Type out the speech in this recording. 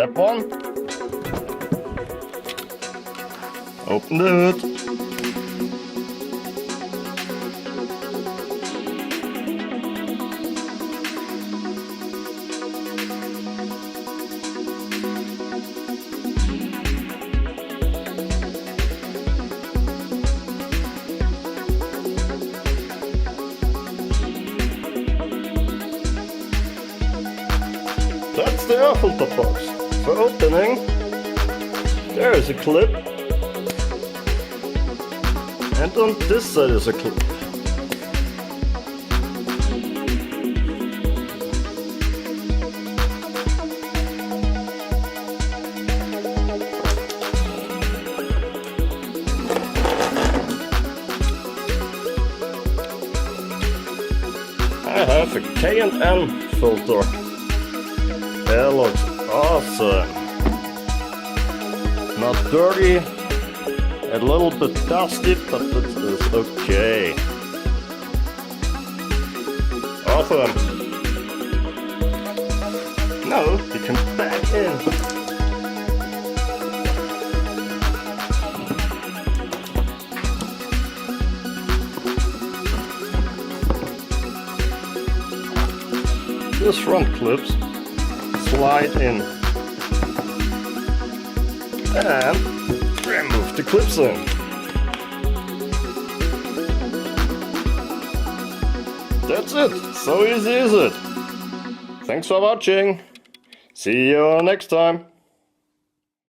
Step 1. Open the hood. That's the air filter box. For opening, there is a clip, and on this side is a clip. I have a K&N filter. That looks awesome. Not dirty, a little bit dusty, but it is okay. Awesome. Now we can back in. This front clips slide in and remove the clips in. That's it, so easy is it. Thanks for watching. See you next time.